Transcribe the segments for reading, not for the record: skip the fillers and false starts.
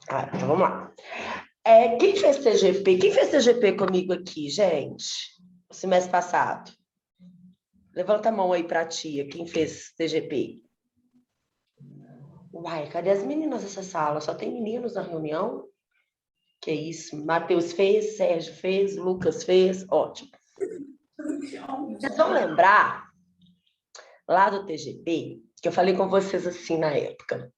Então vamos lá. Quem fez TGP? Quem fez TGP comigo aqui, gente? O semestre passado. Levanta a mão aí pra tia, quem fez TGP? Uai, cadê as meninas dessa sala? Só tem meninos na reunião? Que isso? Matheus fez, Sérgio fez, Lucas fez, ótimo. Vocês vão lembrar lá do TGP, que eu falei com vocês assim na época.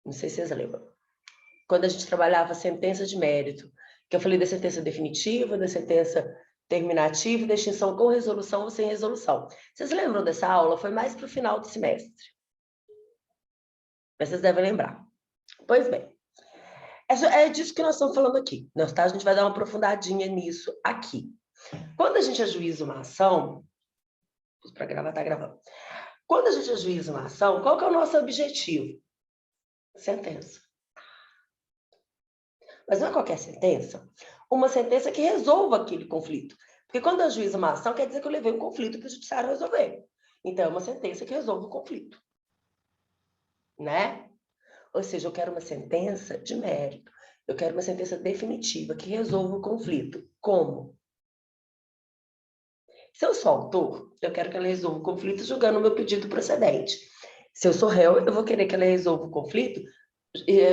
Não sei se vocês lembram. Quando a gente trabalhava sentença de mérito, que eu falei da sentença definitiva, da sentença terminativa, da extinção com resolução ou sem resolução. Vocês lembram dessa aula? Foi mais para o final do semestre. Mas vocês devem lembrar. Pois bem, é disso que nós estamos falando aqui. A gente vai dar uma aprofundadinha nisso aqui. Quando a gente ajuiza uma ação... Para gravar, tá gravando. Quando a gente ajuiza uma ação, qual que é o nosso objetivo? Sentença. Mas não é qualquer sentença. Uma sentença que resolva aquele conflito. Porque quando eu ajuizo uma ação, quer dizer que eu levei um conflito para o judiciário resolver. Então, é uma sentença que resolve o conflito. Né? Ou seja, eu quero uma sentença de mérito. Eu quero uma sentença definitiva que resolva o conflito. Como? Se eu sou autor, eu quero que ela resolva o conflito julgando o meu pedido procedente. Se eu sou réu, eu vou querer que ela resolva o conflito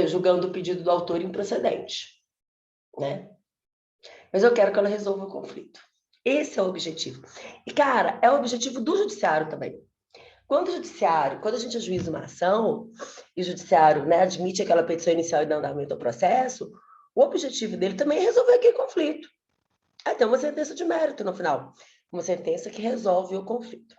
julgando o pedido do autor improcedente. Né? Mas eu quero que ela resolva o conflito. Esse é o objetivo. E, cara, é o objetivo do judiciário também. Quando a gente ajuiza uma ação, e o judiciário, né, admite aquela petição inicial e dá andamento ao processo, o objetivo dele também é resolver aquele conflito. Tem uma sentença de mérito no final. Uma sentença que resolve o conflito.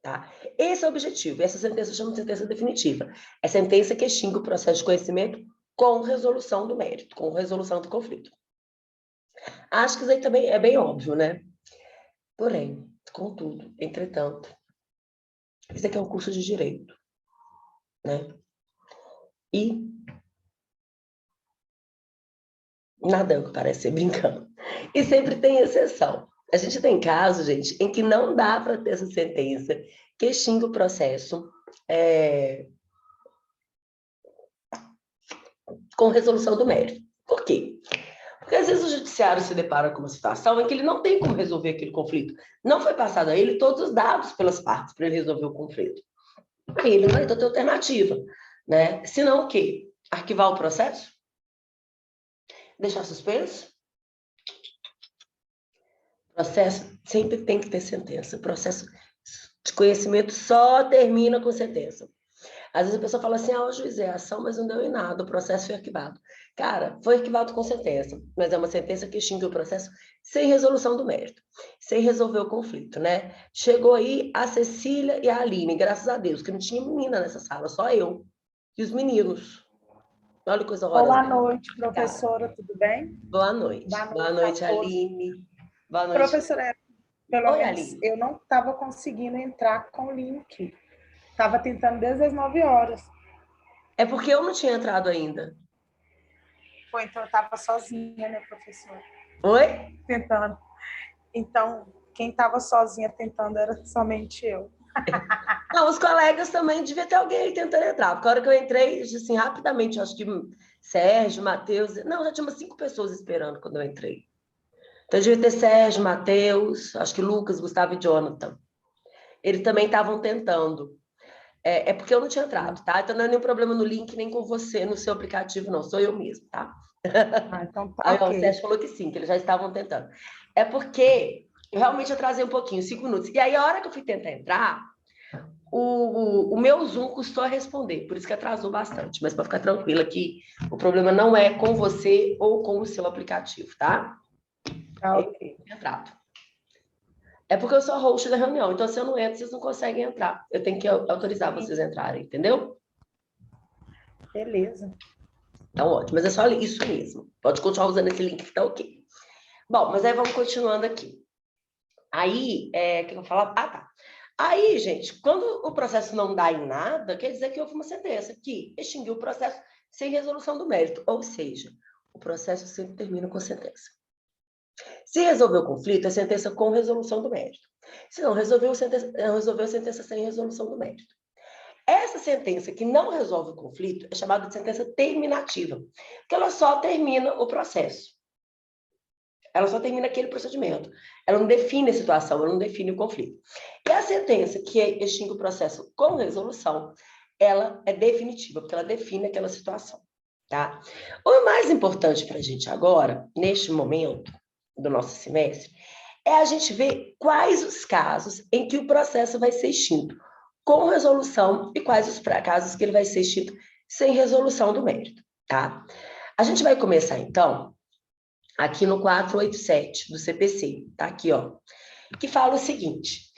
Tá? Esse é o objetivo. Essa sentença chama de sentença definitiva. É sentença que extingue o processo de conhecimento com resolução do mérito, com resolução do conflito. Acho que isso aí também é bem óbvio, né? Porém, contudo, entretanto, isso aqui é um curso de direito, né? E nada é o que parece ser brincando. E sempre tem exceção. A gente tem casos, gente, em que não dá para ter essa sentença que extingue o processo com resolução do mérito. Por quê? Porque às vezes o judiciário se depara com uma situação em que ele não tem como resolver aquele conflito. Não foi passado a ele todos os dados pelas partes para ele resolver o conflito. Aí ele não vai ter outra alternativa, né? Senão o quê? Arquivar o processo? Deixar suspenso? Processo sempre tem que ter sentença. O processo de conhecimento só termina com sentença. Às vezes a pessoa fala assim, o juiz é ação, mas não deu em nada, o processo foi arquivado. Cara, foi arquivado com sentença, mas é uma sentença que extingue o processo sem resolução do mérito, sem resolver o conflito, né? Chegou aí a Cecília e a Aline, graças a Deus, que não tinha menina nessa sala, só eu e os meninos. Olha que coisa horrorosa. Boa noite, professora, tudo bem? Boa noite. Boa noite, Aline. Boa noite. Professora, pelo menos Aline. Eu não estava conseguindo entrar com o link. Estava tentando desde as 9 horas. É porque eu não tinha entrado ainda. Foi, então eu estava sozinha, né, professora? Oi? Tentando. Então, quem estava sozinha tentando era somente eu. Não, os colegas também, devia ter alguém tentando entrar. Porque a hora que eu entrei, assim, rapidamente, acho que Sérgio, Matheus... Não, já tinha umas 5 pessoas esperando quando eu entrei. Então, devia ter Sérgio, Matheus, acho que Lucas, Gustavo e Jonathan. Eles também estavam tentando. É porque eu não tinha entrado, tá? Então, não é nenhum problema no link, nem com você, no seu aplicativo, não. Sou eu mesmo, tá? Então tá, Aí, okay. O Sérgio falou que sim, que eles já estavam tentando. É porque eu realmente atrasei um pouquinho, 5 minutos. E aí, a hora que eu fui tentar entrar, o meu Zoom custou a responder, por isso que atrasou bastante. Mas para ficar tranquila que o problema não é com você ou com o seu aplicativo, tá? Ok. É porque eu sou a host da reunião, então se eu não entro, vocês não conseguem entrar. Eu tenho que autorizar vocês a entrarem, entendeu? Beleza. Então, ótimo, mas é só isso mesmo. Pode continuar usando esse link que tá ok. Bom, mas aí vamos continuando aqui. Aí, o que eu vou falar? Tá. Aí, gente, quando o processo não dá em nada, quer dizer que houve uma sentença que extinguiu o processo sem resolução do mérito. Ou seja, o processo sempre termina com sentença. Se resolveu o conflito, é sentença com resolução do mérito. Se não resolveu a sentença sem resolução do mérito. Essa sentença que não resolve o conflito é chamada de sentença terminativa, porque ela só termina o processo. Ela só termina aquele procedimento. Ela não define a situação, ela não define o conflito. E a sentença que extingue o processo com resolução, ela é definitiva, porque ela define aquela situação. Tá? O mais importante para a gente agora, neste momento do nosso semestre, é a gente ver quais os casos em que o processo vai ser extinto com resolução e quais os casos que ele vai ser extinto sem resolução do mérito. Tá? A gente vai começar, então, aqui no 487 do CPC, tá aqui, ó, que fala o seguinte,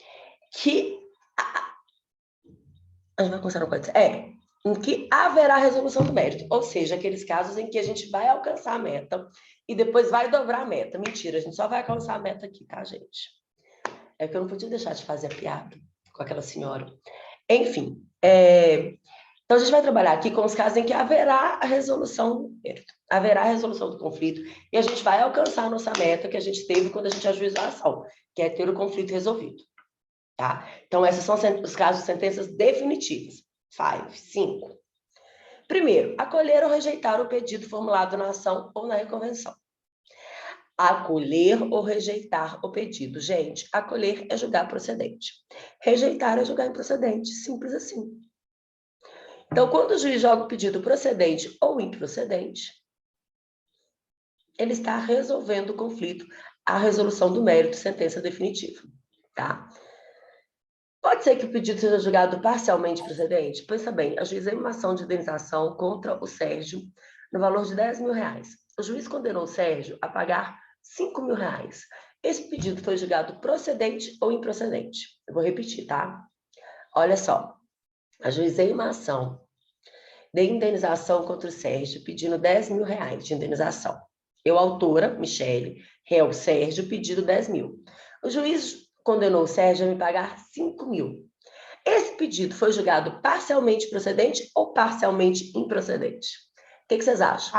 que a gente vai começar no 487, em que haverá resolução do mérito, ou seja, aqueles casos em que a gente vai alcançar a meta e depois vai dobrar a meta. Mentira, a gente só vai alcançar a meta aqui, tá, gente? É que eu não podia deixar de fazer a piada com aquela senhora. Enfim, então a gente vai trabalhar aqui com os casos em que haverá a resolução do mérito, haverá a resolução do conflito, e a gente vai alcançar a nossa meta que a gente teve quando a gente ajuizou a ação, que é ter o conflito resolvido. Tá? Então, esses são os casos de sentenças definitivas. 5. Primeiro, acolher ou rejeitar o pedido formulado na ação ou na reconvenção. Acolher ou rejeitar o pedido. Gente, acolher é julgar procedente. Rejeitar é julgar improcedente. Simples assim. Então, quando o juiz joga o pedido procedente ou improcedente, ele está resolvendo o conflito, a resolução do mérito, sentença definitiva. Tá? Pode ser que o pedido seja julgado parcialmente procedente? Pensa bem, ajuizei uma ação de indenização contra o Sérgio no valor de R$10.000. O juiz condenou o Sérgio a pagar R$5.000. Esse pedido foi julgado procedente ou improcedente? Eu vou repetir, tá? Olha só, ajuizei uma ação de indenização contra o Sérgio pedindo R$10.000 de indenização. Eu, autora, Michele, réu Sérgio, pedido 10 mil. O juiz condenou o Sérgio a me pagar 5.000. Esse pedido foi julgado parcialmente procedente ou parcialmente improcedente? O que vocês acham?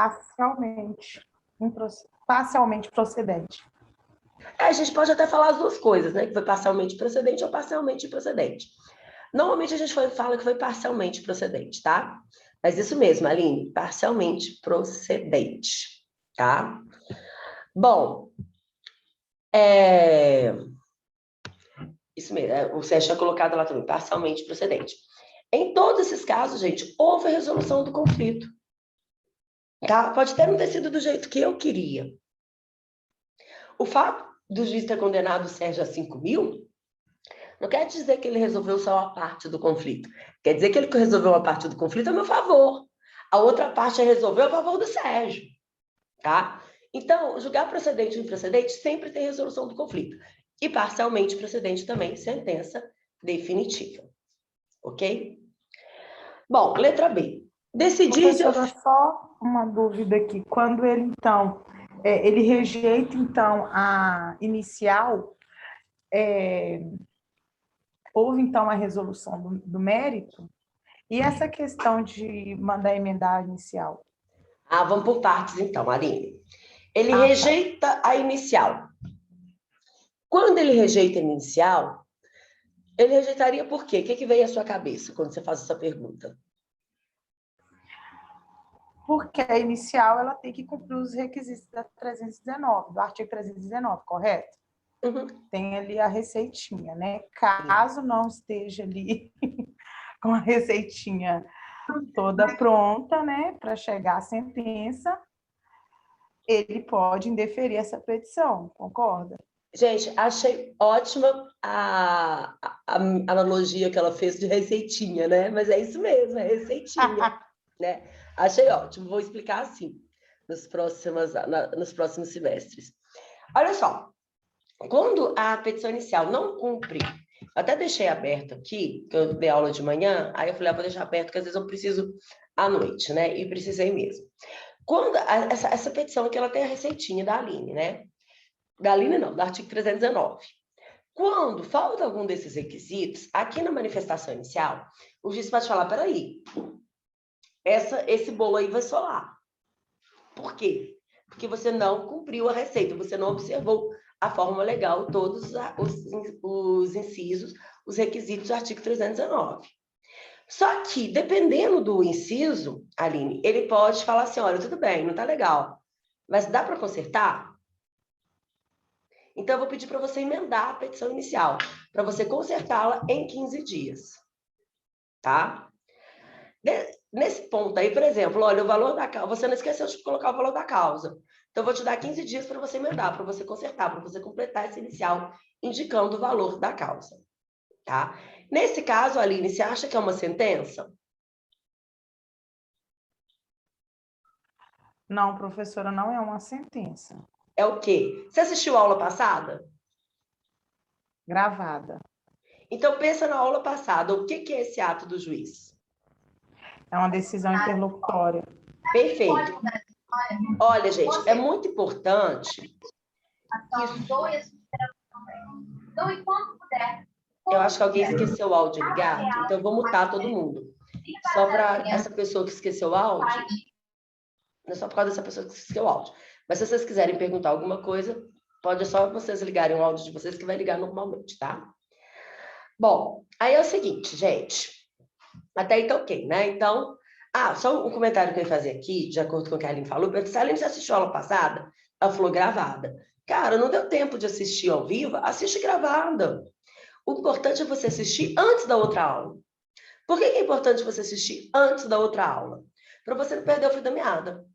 Parcialmente procedente. A gente pode até falar as duas coisas, né? Que foi parcialmente procedente ou parcialmente improcedente. Normalmente a gente fala que foi parcialmente procedente, tá? Mas isso mesmo, Aline, parcialmente procedente, tá? Bom, isso mesmo, o Sérgio tinha colocado lá também, parcialmente procedente. Em todos esses casos, gente, houve resolução do conflito. Tá? Pode até não ter sido do jeito que eu queria. O fato do juiz ter condenado o Sérgio a 5.000 não quer dizer que ele resolveu só uma parte do conflito. Quer dizer que ele resolveu uma parte do conflito a meu favor. A outra parte resolveu a favor do Sérgio. Tá? Então, julgar procedente ou improcedente sempre tem resolução do conflito. E parcialmente procedente também, sentença definitiva. Ok? Bom, letra B. Decidir... Professora, só uma dúvida aqui. Quando ele, então, ele rejeita, então, a inicial, houve, então, a resolução do mérito, e essa questão de mandar emendar a inicial? Vamos por partes, então, Aline. Ele rejeita a inicial. Quando ele rejeita a inicial, ele rejeitaria por quê? O que vem à sua cabeça quando você faz essa pergunta? Porque a inicial ela tem que cumprir os requisitos da 319, do artigo 319, correto? Uhum. Tem ali a receitinha, né? Caso não esteja ali com a receitinha toda pronta, né, para chegar à sentença, ele pode indeferir essa petição, concorda? Gente, achei ótima a analogia que ela fez de receitinha, né? Mas é isso mesmo, é receitinha, né? Achei ótimo, vou explicar assim nos próximos semestres. Olha só, quando a petição inicial não cumpre, eu até deixei aberto aqui, que eu dei aula de manhã, aí eu falei, vou deixar aberto, porque às vezes eu preciso à noite, né? E precisei mesmo. Quando essa petição aqui, ela tem a receitinha da Aline, né? Da Aline não, do artigo 319. Quando falta algum desses requisitos, aqui na manifestação inicial, o juiz pode falar, peraí, esse bolo aí vai solar. Por quê? Porque você não cumpriu a receita, você não observou a forma legal, todos os incisos, os requisitos do artigo 319. Só que, dependendo do inciso, Aline, ele pode falar assim, olha, tudo bem, não tá legal, mas dá para consertar? Então, eu vou pedir para você emendar a petição inicial, para você consertá-la em 15 dias, tá? Nesse ponto aí, por exemplo, olha, o valor da causa, você não esqueceu de colocar o valor da causa. Então, eu vou te dar 15 dias para você emendar, para você consertar, para você completar esse inicial, indicando o valor da causa, tá? Nesse caso, Aline, você acha que é uma sentença? Não, professora, não é uma sentença. É o quê? Você assistiu a aula passada? Gravada. Então, pensa na aula passada, o que é esse ato do juiz? É uma decisão interlocutória. Perfeito. Olha, gente, é muito importante isso. Eu acho que alguém esqueceu o áudio ligado, então eu vou mutar todo mundo. Só para essa pessoa que esqueceu o áudio, não é só por causa dessa pessoa que esqueceu o áudio. Mas se vocês quiserem perguntar alguma coisa, pode só vocês ligarem o áudio de vocês que vai ligar normalmente, tá? Bom, aí é o seguinte, gente. Até aí tá ok, né? Então, só um comentário que eu ia fazer aqui, de acordo com o que a Aline falou. Se a Aline já assistiu a aula passada, ela falou gravada. Cara, não deu tempo de assistir ao vivo, assiste gravada. O importante é você assistir antes da outra aula. Por que é importante você assistir antes da outra aula? Para você não perder o fio da meada.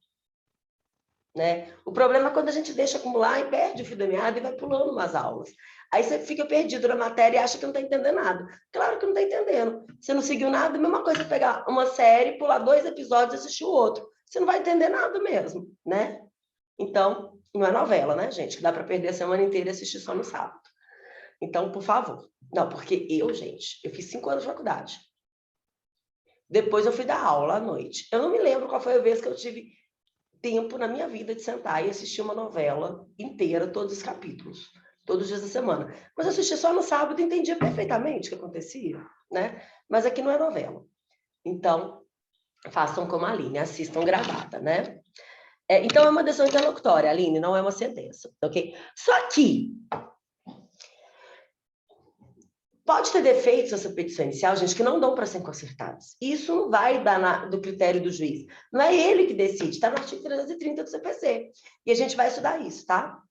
Né? O problema é quando a gente deixa acumular e perde o fio da meada e vai pulando umas aulas. Aí você fica perdido na matéria e acha que não está entendendo nada. Claro que não está entendendo. Você não seguiu nada, a mesma coisa pegar uma série, pular 2 episódios e assistir o outro. Você não vai entender nada mesmo, né? Então, não é novela, né, gente? Que dá para perder a semana inteira e assistir só no sábado. Então, por favor. Não, porque gente, eu fiz 5 anos de faculdade. Depois eu fui dar aula à noite. Eu não me lembro qual foi a vez que eu tive tempo na minha vida de sentar e assistir uma novela inteira, todos os capítulos, todos os dias da semana. Mas eu assisti só no sábado e entendia perfeitamente o que acontecia, né? Mas aqui não é novela. Então, façam como a Aline, assistam gravada, né? Então, é uma decisão interlocutória, Aline, não é uma sentença, ok? Só que pode ter defeitos essa petição inicial, gente, que não dão para serem consertados. Isso não vai dar do critério do juiz. Não é ele que decide, está no artigo 330 do CPC. E a gente vai estudar isso, tá?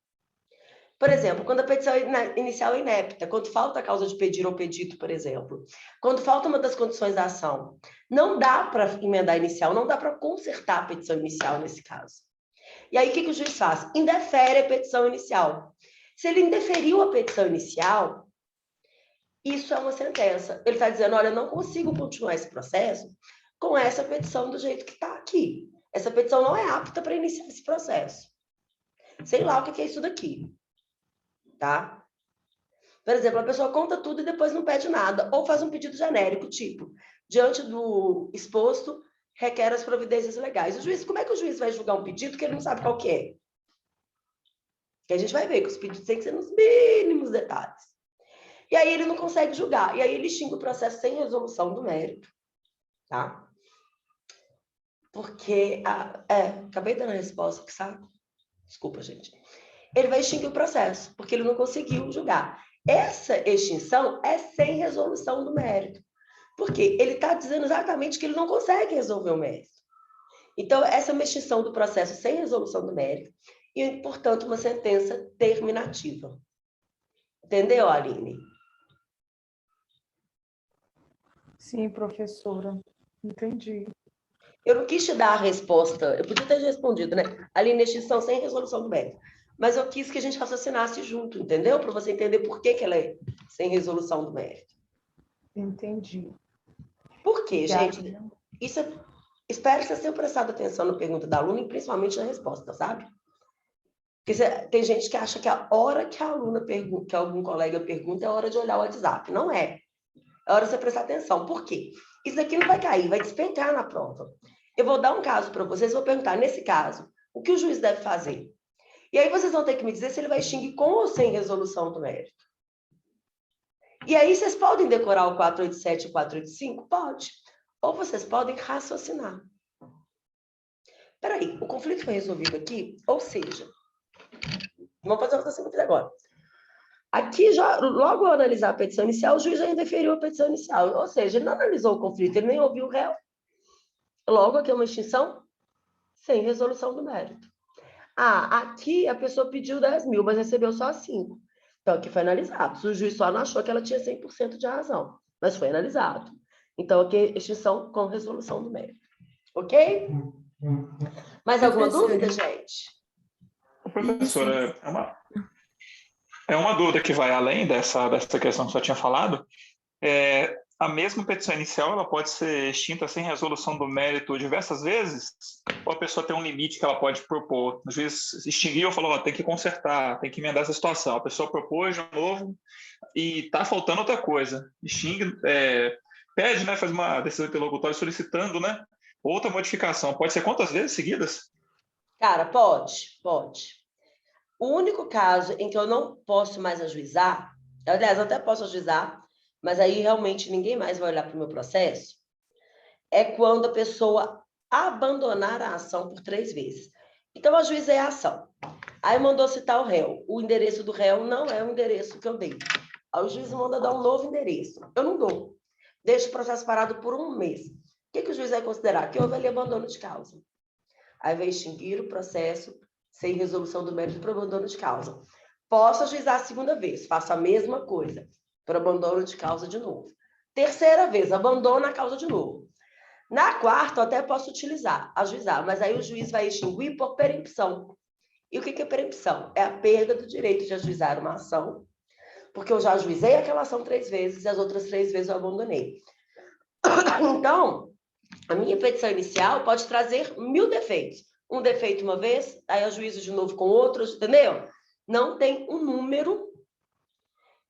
Por exemplo, quando a petição inicial é inepta, quando falta a causa de pedir ou pedido, por exemplo, quando falta uma das condições da ação, não dá para emendar inicial, não dá para consertar a petição inicial nesse caso. E aí, o que o juiz faz? Indefere a petição inicial. Se ele indeferiu a petição inicial, isso é uma sentença. Ele está dizendo, olha, eu não consigo continuar esse processo com essa petição do jeito que está aqui. Essa petição não é apta para iniciar esse processo. Sei lá o que é isso daqui. Tá? Por exemplo, a pessoa conta tudo e depois não pede nada. Ou faz um pedido genérico, tipo, diante do exposto, requer as providências legais. O juiz, como é que o juiz vai julgar um pedido que ele não sabe qual que é? Que a gente vai ver que os pedidos têm que ser nos mínimos detalhes. E aí ele não consegue julgar. E aí ele extingue o processo sem resolução do mérito. Tá? Porque... acabei dando a resposta, que saco. Desculpa, gente. Ele vai extinguir o processo, porque ele não conseguiu julgar. Essa extinção é sem resolução do mérito. Porque ele está dizendo exatamente que ele não consegue resolver o mérito. Então, essa é uma extinção do processo sem resolução do mérito e, portanto, uma sentença terminativa. Entendeu, Aline? Sim, professora. Entendi. Eu não quis te dar a resposta, eu podia ter respondido, né? Aline, extinção sem resolução do mérito. Mas eu quis que a gente raciocinasse junto, entendeu? Para você entender por que ela é sem resolução do mérito. Entendi. Por quê, gente? Isso espero que vocês tenham prestado atenção na pergunta da aluna e principalmente na resposta, sabe? Porque tem gente que acha que a hora que a aluna pergunta, que algum colega pergunta, é a hora de olhar o WhatsApp. Não é. É hora de você prestar atenção. Por quê? Isso aqui não vai cair, vai despencar na prova. Eu vou dar um caso para vocês, vou perguntar, nesse caso, o que o juiz deve fazer? E aí vocês vão ter que me dizer se ele vai extinguir com ou sem resolução do mérito. E aí vocês podem decorar o 487 e o 485? Pode. Ou vocês podem raciocinar. Peraí, o conflito foi resolvido aqui? Ou seja, vamos fazer uma coisa simples agora. Aqui, já, logo ao analisar a petição inicial, o juiz já indeferiu a petição inicial. Ou seja, ele não analisou o conflito, ele nem ouviu o réu. Logo, aqui é uma extinção sem resolução do mérito. Aqui a pessoa pediu 10 mil, mas recebeu só 5. Então, aqui foi analisado. O juiz só não achou que ela tinha 100% de razão, mas foi analisado. Então, aqui é extinção com resolução do mérito. Ok? Mais alguma dúvida, gente? Professora, é uma dúvida que vai além dessa questão que você tinha falado. A mesma petição inicial ela pode ser extinta sem resolução do mérito diversas vezes? Ou a pessoa tem um limite que ela pode propor? O juiz extinguiu e falou, tem que consertar, tem que emendar essa situação. A pessoa propôs de novo e está faltando outra coisa. Extingue, pede, né, faz uma decisão interlocutória solicitando, né, outra modificação. Pode ser quantas vezes seguidas? Cara, pode. O único caso em que eu não posso mais ajuizar, aliás, eu até posso ajuizar, mas aí realmente ninguém mais vai olhar para o meu processo, é quando a pessoa abandonar a ação por 3 vezes. Então, eu ajuizei a ação. Aí mandou citar o réu. O endereço do réu não é o endereço que eu dei. Aí o juiz manda dar um novo endereço. Eu não dou. Deixo o processo parado por 1 mês. O que o juiz vai considerar? Que houve ali abandono de causa. Aí vai extinguir o processo sem resolução do mérito por abandono de causa. Posso ajuizar a 2ª vez, faço a mesma coisa, por abandono de causa de novo. 3ª vez, abandono a causa de novo. Na 4ª, eu até posso ajuizar, mas aí o juiz vai extinguir por perempção. E o que é perempção? É a perda do direito de ajuizar uma ação, porque eu já ajuizei aquela ação 3 vezes e as outras 3 vezes eu abandonei. Então, a minha petição inicial pode trazer 1000 defeitos. Um defeito uma vez, aí eu ajuizo de novo com outros, entendeu? Não tem um número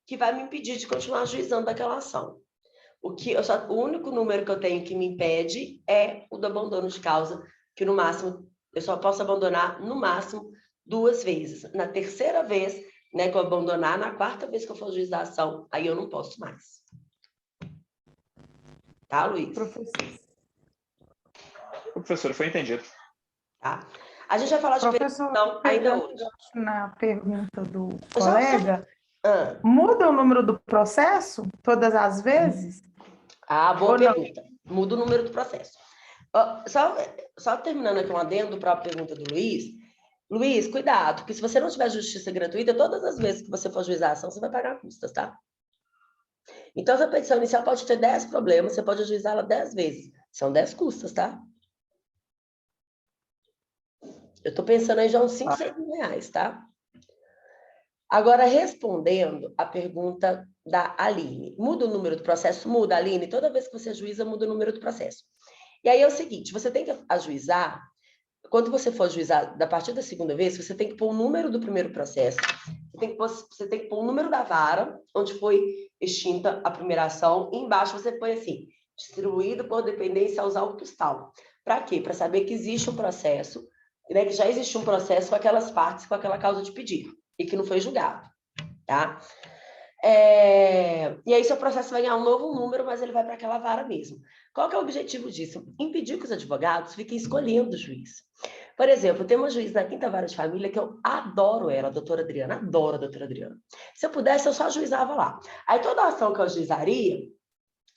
que vai me impedir de continuar ajuizando aquela ação. O único número que eu tenho que me impede é o do abandono de causa, que no máximo, eu só posso abandonar no máximo 2 vezes. Na 3ª vez, né, que eu abandonar, na 4ª vez que eu for ajuizar a ação, aí eu não posso mais. Tá, Luiz? Professora, foi entendido. Tá. A gente vai falar de perempção ainda hoje. Na pergunta do colega, Ah. Muda o número do processo todas as vezes? Boa pergunta. Muda o número do processo. Só terminando aqui um adendo para a pergunta do Luiz. Luiz, cuidado, porque se você não tiver justiça gratuita, todas as vezes que você for ajuizar a ação, você vai pagar custas, tá? Então, essa petição inicial pode ter 10 problemas, você pode ajuizá-la 10 vezes. São 10 custas, tá? Eu estou pensando aí já uns 5, 6 mil reais, tá? Agora, respondendo a pergunta da Aline. Muda o número do processo? Muda, Aline. Toda vez que você ajuiza, muda o número do processo. E aí é o seguinte, você tem que ajuizar, quando você for ajuizar, a partir da 2ª vez, você tem que pôr o número do primeiro processo, você tem que pôr o número da vara, onde foi extinta a primeira ação, e embaixo você põe assim, distribuído por dependência aos autos tal. Para quê? Para saber que existe um processo, né, que já existe um processo com aquelas partes, com aquela causa de pedido, e que não foi julgado, tá? E aí seu processo vai ganhar um novo número, mas ele vai para aquela vara mesmo. Qual que é o objetivo disso? Impedir que os advogados fiquem escolhendo o juiz. Por exemplo, tem uma juiz na 5ª Vara de Família que eu adoro ela, a doutora Adriana, adoro a doutora Adriana. Se eu pudesse, eu só ajuizava lá. Aí toda a ação que eu ajuizaria,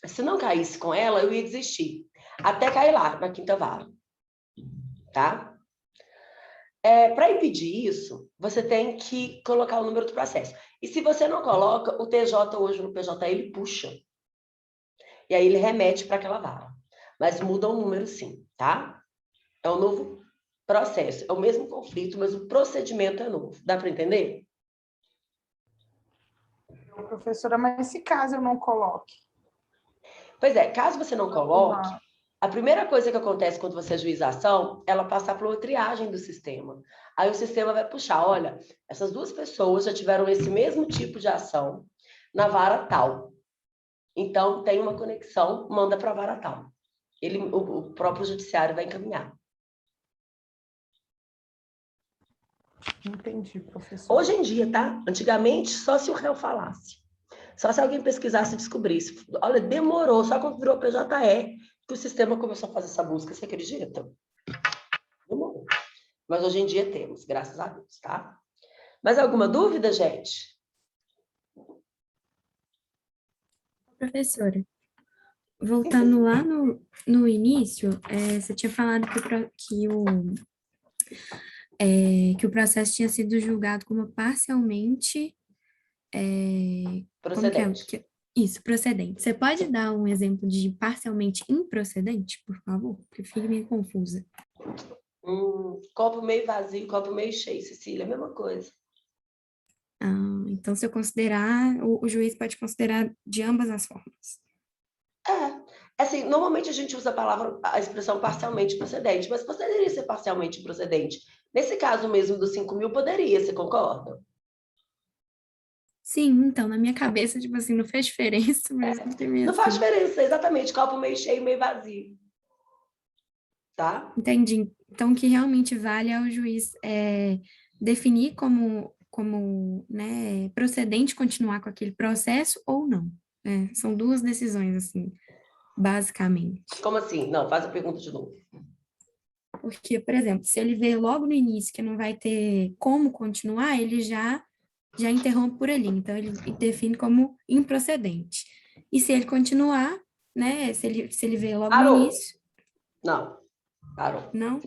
se não caísse com ela, eu ia desistir. Até cair lá, na 5ª Vara. Tá? Para impedir isso, você tem que colocar o número do processo. E se você não coloca, o TJ hoje no PJ, ele puxa. E aí ele remete para aquela vara. Mas muda o número sim, tá? É um novo processo. É o mesmo conflito, mas o procedimento é novo. Dá para entender? Professora, mas se caso eu não coloque? Pois é, caso você não coloque, a primeira coisa que acontece quando você ajuiza a ação, ela passar por uma triagem do sistema. Aí o sistema vai puxar, olha, essas 2 pessoas já tiveram esse mesmo tipo de ação na vara tal. Então, tem uma conexão, manda para a vara tal. O próprio judiciário vai encaminhar. Entendi, professor. Hoje em dia, tá? Antigamente, só se o réu falasse. Só se alguém pesquisasse e descobrisse. Olha, demorou, só quando virou PJE que o sistema começou a fazer essa busca. Você acredita? Demorou. Mas hoje em dia temos, graças a Deus, tá? Mais alguma dúvida, gente? Professora, voltando lá no início, você tinha falado que o processo tinha sido julgado como parcialmente, como que é? Procedente. Isso, procedente. Você pode dar um exemplo de parcialmente improcedente, por favor? Porque eu fiquei meio confusa. Copo meio vazio, copo meio cheio, Cecília, a mesma coisa. Então, se eu considerar, o juiz pode considerar de ambas as formas. Assim, normalmente a gente usa a expressão parcialmente procedente, mas poderia ser parcialmente procedente. Nesse caso mesmo dos 5.000, poderia, você concorda? Sim, então, na minha cabeça, tipo assim, não fez diferença, mas não tem Não mesmo. faz diferença, exatamente, copo meio cheio, meio vazio. Tá? Entendi. Então, o que realmente vale é o juiz definir né, procedente continuar com aquele processo ou não. São duas decisões, assim, basicamente. Como assim? Não, faz a pergunta de novo. Porque, por exemplo, se ele vê logo no início que não vai ter como continuar, ele já interrompe por ali. Então, ele define como improcedente. E se ele continuar, né, se ele vê logo no início... Não, parou. Não?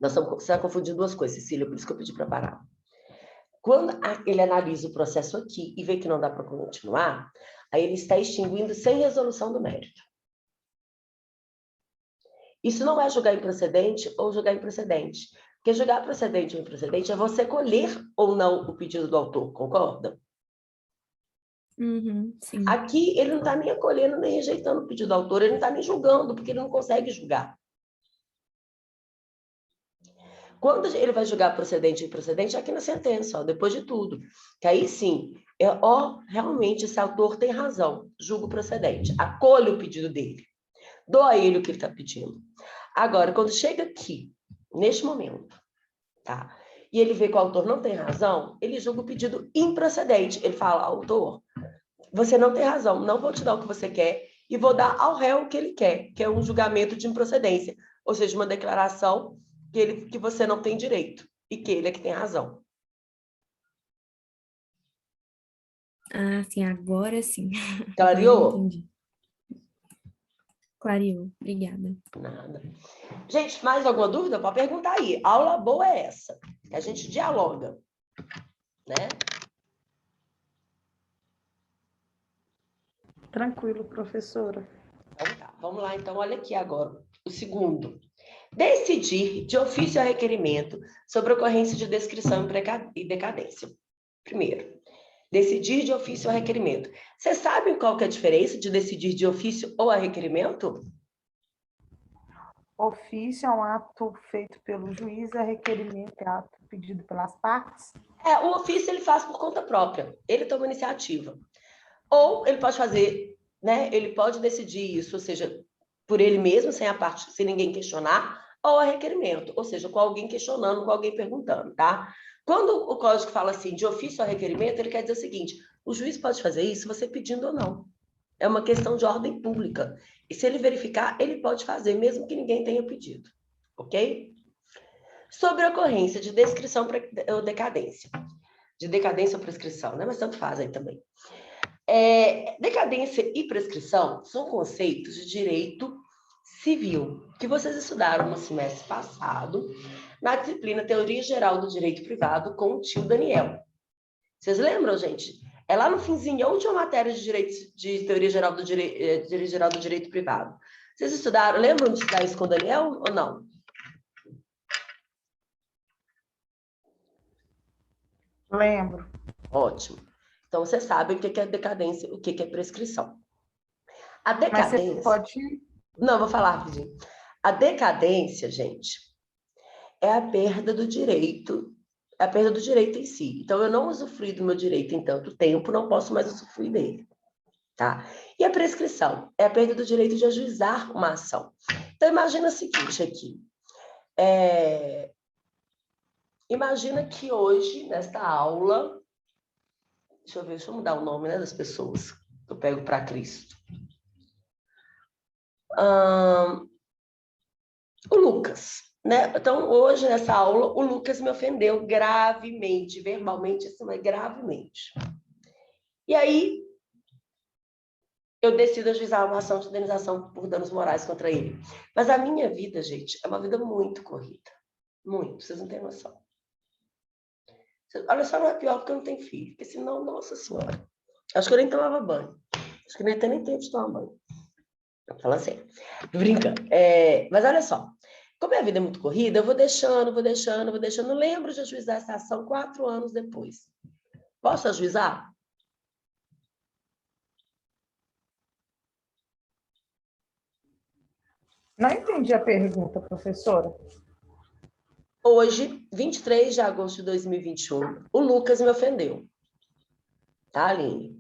Você vai confundir duas coisas, Cecília, por isso que eu pedi para parar. Quando ele analisa o processo aqui e vê que não dá para continuar, aí ele está extinguindo sem resolução do mérito. Isso não é julgar improcedente ou julgar improcedente. Porque julgar procedente ou improcedente é você colher ou não o pedido do autor, concorda? Sim. Aqui ele não está nem acolhendo nem rejeitando o pedido do autor, ele não está nem julgando, porque ele não consegue julgar. Quando ele vai julgar procedente e improcedente, é aqui na sentença, ó, depois de tudo. Que aí sim, realmente esse autor tem razão, julgo procedente, acolho o pedido dele, dou a ele o que ele está pedindo. Agora, quando chega aqui, neste momento, tá? E ele vê que o autor não tem razão, ele julga o pedido improcedente. Ele fala, autor, você não tem razão, não vou te dar o que você quer e vou dar ao réu o que ele quer, que é um julgamento de improcedência, ou seja, uma declaração que você não tem direito e que ele é que tem razão. Sim, agora sim. Clareou? Agora entendi. Clareou, obrigada. Nada. Gente, mais alguma dúvida? Pode perguntar aí. Aula boa é essa, que a gente dialoga, né? Tranquilo, professora. Então tá, vamos lá então, olha aqui agora. O segundo. Decidir de ofício a requerimento sobre ocorrência de descrição e decadência. Primeiro, decidir de ofício a requerimento. Vocês sabem qual que é a diferença de decidir de ofício ou a requerimento? Ofício é um ato feito pelo juiz, a requerimento é ato pedido pelas partes. O ofício ele faz por conta própria, ele toma iniciativa. Ou ele pode fazer, né? Ele pode decidir isso, ou seja, por ele mesmo, sem a parte, sem ninguém questionar, ou a requerimento, ou seja, com alguém questionando, com alguém perguntando, tá? Quando o código fala assim, de ofício a requerimento, ele quer dizer o seguinte: o juiz pode fazer isso, você pedindo ou não. É uma questão de ordem pública. E se ele verificar, ele pode fazer, mesmo que ninguém tenha pedido. Ok? Sobre a ocorrência de descrição ou decadência. De decadência ou prescrição, né? Mas tanto faz aí também. Decadência e prescrição são conceitos de direito civil que vocês estudaram no semestre passado na disciplina Teoria Geral do Direito Privado com o tio Daniel. Vocês lembram, gente? É lá no finzinho, a última matéria de Teoria Geral do Direito Privado. Vocês estudaram, lembram de estudar isso com o Daniel ou não? Lembro. Ótimo. Então, vocês sabem o que é decadência, o que é prescrição. A decadência... Mas você pode... Não, vou falar rapidinho. A decadência, gente, é a perda do direito em si. Então, eu não usufruí do meu direito em tanto tempo, não posso mais usufruir dele. Tá? E a prescrição é a perda do direito de ajuizar uma ação. Então, imagina o seguinte aqui. Imagina que hoje, nesta aula... Deixa eu mudar o nome, né, das pessoas. Eu pego para Cristo. O Lucas, né? Então, hoje, nessa aula, o Lucas me ofendeu gravemente, verbalmente, assim, mas gravemente. E aí, eu decido ajuizar uma ação de indenização por danos morais contra ele. Mas a minha vida, gente, é uma vida muito corrida. Muito, vocês não têm noção. Olha só, não é pior porque eu não tenho filho, porque senão, nossa senhora, acho que eu nem tomava banho. Acho que eu nem ia ter nem tempo de tomar banho. Fala assim, brincando. Mas olha só, como a vida é muito corrida, eu vou deixando. Lembro de ajuizar essa ação 4 anos depois. Posso ajuizar? Não entendi a pergunta, professora. Hoje, 23 de agosto de 2021, o Lucas me ofendeu. Tá, Aline?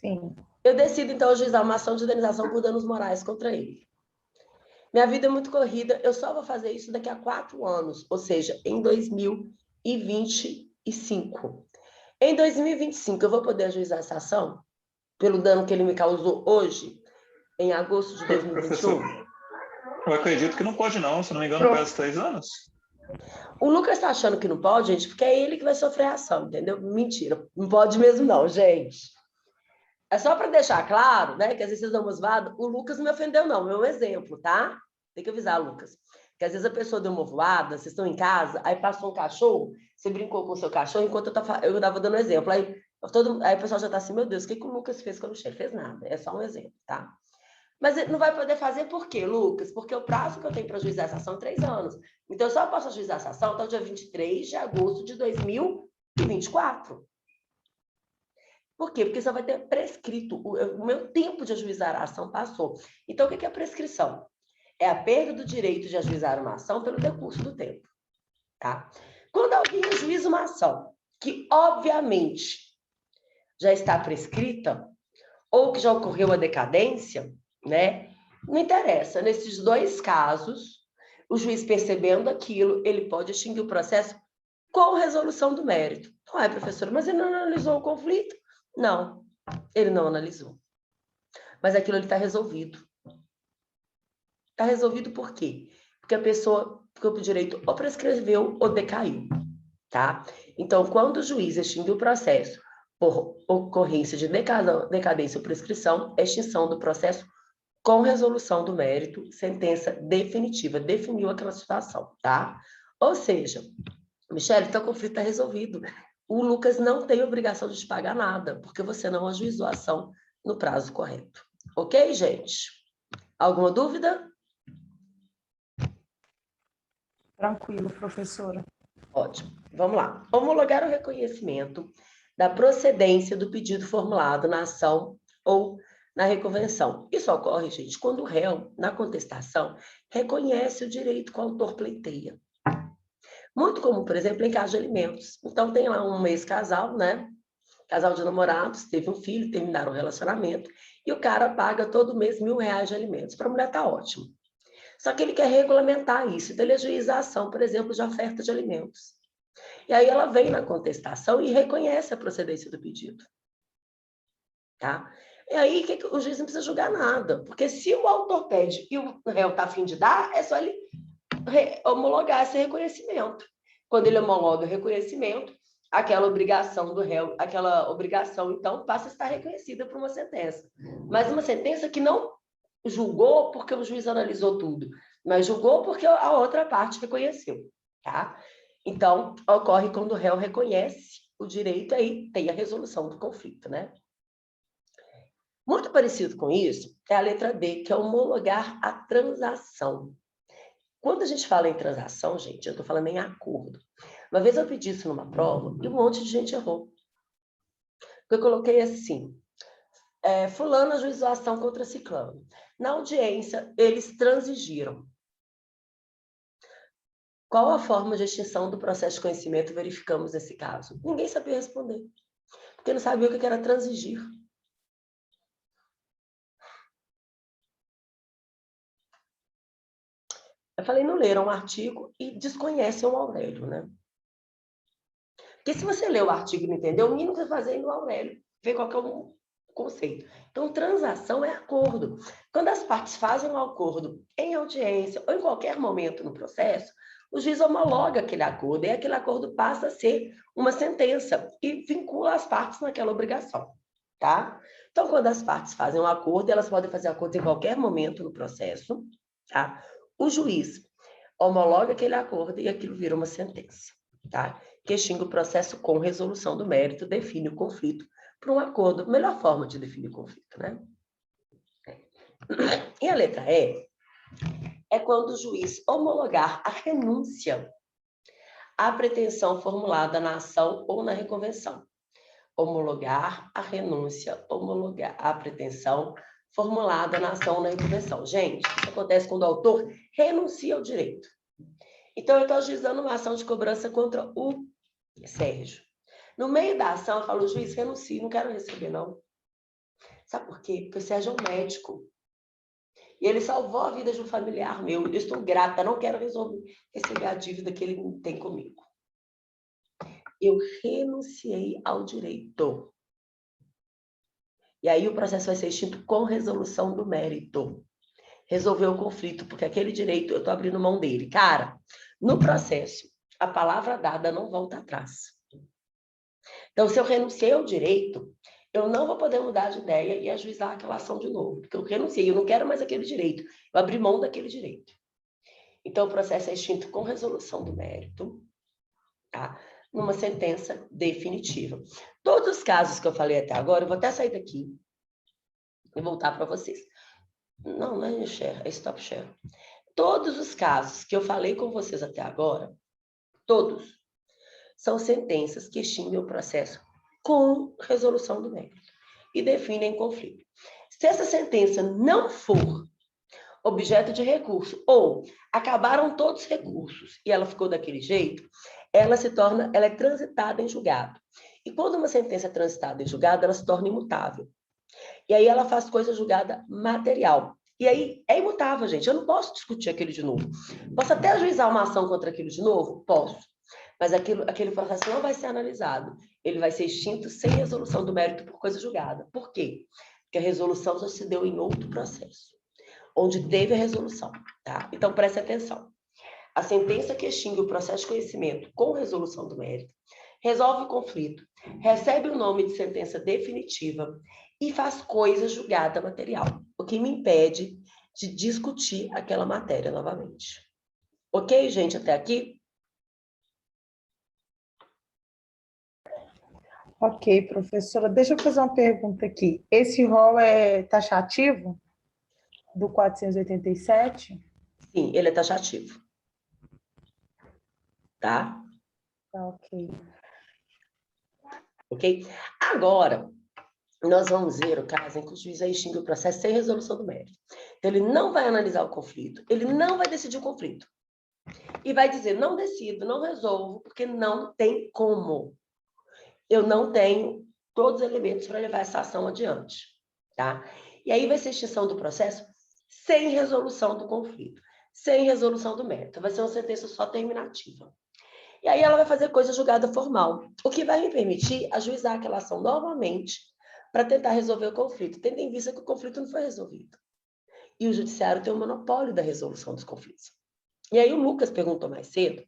Sim. Eu decido, então, ajuizar uma ação de indenização por danos morais contra ele. Minha vida é muito corrida, eu só vou fazer isso daqui a 4 anos, ou seja, em 2025. Em 2025, eu vou poder ajuizar essa ação pelo dano que ele me causou hoje, em agosto de 2021? Professor, eu acredito que não pode não, se não me engano, faz 3 anos. O Lucas está achando que não pode, gente, porque é ele que vai sofrer a ação, entendeu? Mentira, não pode mesmo não, gente. É só para deixar claro, né, que às vezes vocês dão uma zoada, o Lucas não me ofendeu não, é um exemplo, tá? Tem que avisar, Lucas. Porque às vezes a pessoa deu uma voada, vocês estão em casa, aí passou um cachorro, você brincou com o seu cachorro enquanto eu estava dando exemplo. Aí o pessoal já está assim, meu Deus, o que o Lucas fez quando ele fez nada? É só um exemplo, tá? Mas ele não vai poder fazer por quê, Lucas? Porque o prazo que eu tenho para ajuizar essa ação é 3 anos. Então, eu só posso ajuizar essa ação até o dia 23 de agosto de 2024. Por quê? Porque só vai ter prescrito. O meu tempo de ajuizar a ação passou. Então, o que é a prescrição? É a perda do direito de ajuizar uma ação pelo decurso do tempo. Tá? Quando alguém ajuiza uma ação que, obviamente, já está prescrita, ou que já ocorreu a decadência, né? Não interessa. Nesses 2 casos, o juiz percebendo aquilo, ele pode extinguir o processo com resolução do mérito. Ué, professora, mas ele não analisou o conflito? Não, ele não analisou. Mas aquilo ali está resolvido. Está resolvido por quê? Porque a pessoa ficou com o direito ou prescreveu ou decaiu, tá? Então, quando o juiz extinguiu o processo por ocorrência de decadência ou prescrição, é extinção do processo com resolução do mérito, sentença definitiva, definiu aquela situação, tá? Ou seja, Michele, teu conflito está resolvido. O Lucas não tem obrigação de te pagar nada, porque você não ajuizou a ação no prazo correto. Ok, gente? Alguma dúvida? Tranquilo, professora. Ótimo. Vamos lá. Homologar o reconhecimento da procedência do pedido formulado na ação ou na reconvenção. Isso ocorre, gente, quando o réu, na contestação, reconhece o direito que o autor pleiteia. Muito comum, por exemplo, em caso de alimentos. Então, tem lá um ex-casal, né? Casal de namorados, teve um filho, terminaram o relacionamento, e o cara paga todo mês R$1.000 de alimentos. Para a mulher tá ótimo. Só que ele quer regulamentar isso, então ele ajuiza a ação, por exemplo, de oferta de alimentos. E aí ela vem na contestação e reconhece a procedência do pedido. Tá? E aí o juiz não precisa julgar nada, porque se o autor pede e o réu está a fim de dar, é só ele homologar esse reconhecimento. Quando ele homologa o reconhecimento, aquela obrigação do réu, aquela obrigação, então, passa a estar reconhecida por uma sentença. Mas uma sentença que não julgou porque o juiz analisou tudo, mas julgou porque a outra parte reconheceu, tá? Então, ocorre quando o réu reconhece o direito, aí tem a resolução do conflito, né? Muito parecido com isso é a letra D, que é homologar a transação. Quando a gente fala em transação, gente, eu estou falando em acordo. Uma vez eu pedi isso numa prova e um monte de gente errou. Eu coloquei assim, fulano ajuizou a ação contra ciclano. Na audiência, eles transigiram. Qual a forma de extinção do processo de conhecimento verificamos nesse caso? Ninguém sabia responder, porque não sabia o que era transigir. Eu falei, não leram o artigo e desconhecem o Aurélio, né? Porque se você lê o artigo e não entendeu, o mínimo que você fazer é ir no Aurélio, ver qual que é o conceito. Então, transação é acordo. Quando as partes fazem um acordo em audiência ou em qualquer momento no processo, o juiz homologa aquele acordo e aquele acordo passa a ser uma sentença e vincula as partes naquela obrigação, tá? Então, quando as partes fazem um acordo, elas podem fazer acordo em qualquer momento no processo, tá? O juiz homologa aquele acordo e aquilo vira uma sentença, tá? Que extingue o processo com resolução do mérito, define o conflito por um acordo. Melhor forma de definir o conflito, né? E a letra E é quando o juiz homologar a renúncia à pretensão formulada na ação ou na reconvenção. Homologar a renúncia, homologar a pretensão formulada na ação ou na reconvenção. Gente, isso acontece quando o autor renuncia ao direito. Então, eu estou ajuizando uma ação de cobrança contra o Sérgio. No meio da ação, eu falo, juiz, renuncie, não quero receber, não. Sabe por quê? Porque o Sérgio é um médico. E ele salvou a vida de um familiar meu. Eu estou grata, não quero receber a dívida que ele tem comigo. Eu renunciei ao direito. E aí o processo vai ser extinto com resolução do mérito. Resolver o conflito, porque aquele direito eu estou abrindo mão dele. Cara, no processo, a palavra dada não volta atrás. Então, se eu renunciei ao direito, eu não vou poder mudar de ideia e ajuizar aquela ação de novo, porque eu renunciei, eu não quero mais aquele direito, eu abri mão daquele direito. Então, o processo é extinto com resolução do mérito, tá? Numa sentença definitiva. Todos os casos que eu falei até agora, eu vou até sair daqui e voltar para vocês. Não é share, é stop share. Todos os casos que eu falei com vocês até agora, todos, são sentenças que extinguem o processo com resolução do mérito e definem conflito. Se essa sentença não for objeto de recurso ou acabaram todos os recursos e ela ficou daquele jeito, ela é transitada em julgado. E quando uma sentença é transitada em julgado, ela se torna imutável. E aí ela faz coisa julgada material. E aí é imutável, gente. Eu não posso discutir aquilo de novo. Posso até ajuizar uma ação contra aquilo de novo? Posso. Mas aquele processo não vai ser analisado. Ele vai ser extinto sem resolução do mérito por coisa julgada. Por quê? Porque a resolução já se deu em outro processo, onde teve a resolução, tá? Então, preste atenção. A sentença que extingue o processo de conhecimento com resolução do mérito, resolve o conflito, recebe o nome de sentença definitiva e faz coisa julgada material, o que me impede de discutir aquela matéria novamente. Ok, gente, até aqui? Ok, professora. Deixa eu fazer uma pergunta aqui. Esse rol é taxativo do 487? Sim, ele é taxativo. Tá? Tá, ok. Ok? Agora, nós vamos ver o caso em que o juiz extingue o processo sem resolução do mérito. Então, ele não vai analisar o conflito, ele não vai decidir o conflito. E vai dizer, não decido, não resolvo, porque não tem como. Eu não tenho todos os elementos para levar essa ação adiante. Tá? E aí vai ser extinção do processo sem resolução do conflito, sem resolução do mérito. Vai ser uma sentença só terminativa. E aí ela vai fazer coisa julgada formal, o que vai me permitir ajuizar aquela ação novamente para tentar resolver o conflito, tendo em vista que o conflito não foi resolvido. E o judiciário tem o monopólio da resolução dos conflitos. E aí o Lucas perguntou mais cedo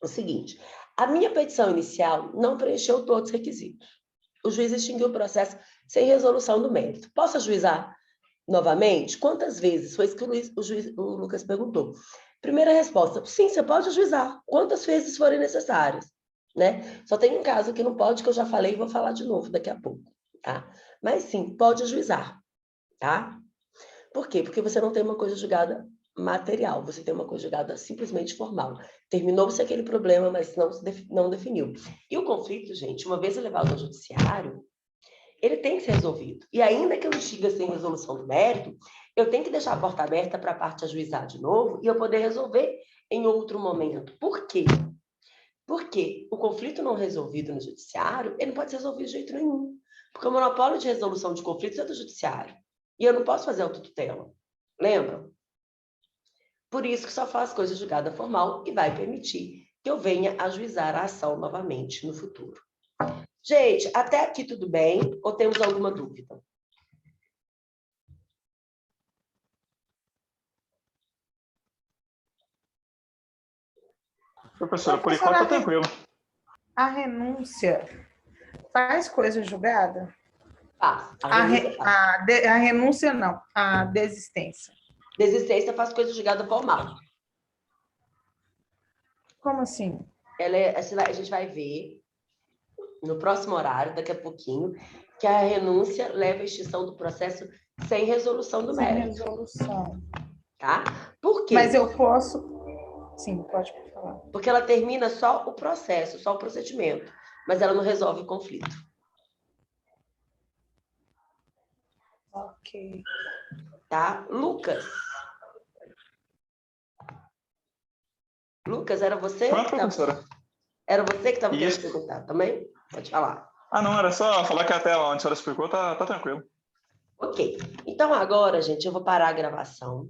o seguinte, a minha petição inicial não preencheu todos os requisitos. O juiz extinguiu o processo sem resolução do mérito. Posso ajuizar novamente? Quantas vezes? Foi isso que o Lucas perguntou. Primeira resposta, sim, você pode ajuizar, quantas vezes forem necessárias, né? Só tem um caso que não pode, que eu já falei e vou falar de novo daqui a pouco, tá? Mas sim, pode ajuizar, tá? Por quê? Porque você não tem uma coisa julgada material, você tem uma coisa julgada simplesmente formal. Terminou-se aquele problema, mas não definiu. E o conflito, gente, uma vez elevado ao judiciário, ele tem que ser resolvido. E ainda que eu estiga sem resolução do mérito, eu tenho que deixar a porta aberta para a parte ajuizar de novo e eu poder resolver em outro momento. Por quê? Porque o conflito não resolvido no judiciário, ele não pode ser resolvido de jeito nenhum. Porque o monopólio de resolução de conflitos é do judiciário. E eu não posso fazer autotutela. Lembram? Por isso que só faz coisa julgada formal e vai permitir que eu venha ajuizar a ação novamente no futuro. Gente, até aqui tudo bem? Ou temos alguma dúvida? Professora, por enquanto tá tranquilo. A renúncia faz coisa julgada? Faz. A renúncia faz. A renúncia não, a desistência. Desistência faz coisa julgada formal. Como assim? A gente vai ver no próximo horário, daqui a pouquinho, que a renúncia leva à extinção do processo sem resolução do mérito. Sem resolução. Tá? Por quê? Mas eu posso... Sim, pode falar. Porque ela termina só o processo, só o procedimento, mas ela não resolve o conflito. Ok. Tá? Lucas, era você? Pronto, professora. Era você que estava querendo Isso. perguntar também? Pode falar. Ah, não, era só falar que até onde a senhora explicou tá tranquilo. Ok. Então agora, gente, eu vou parar a gravação.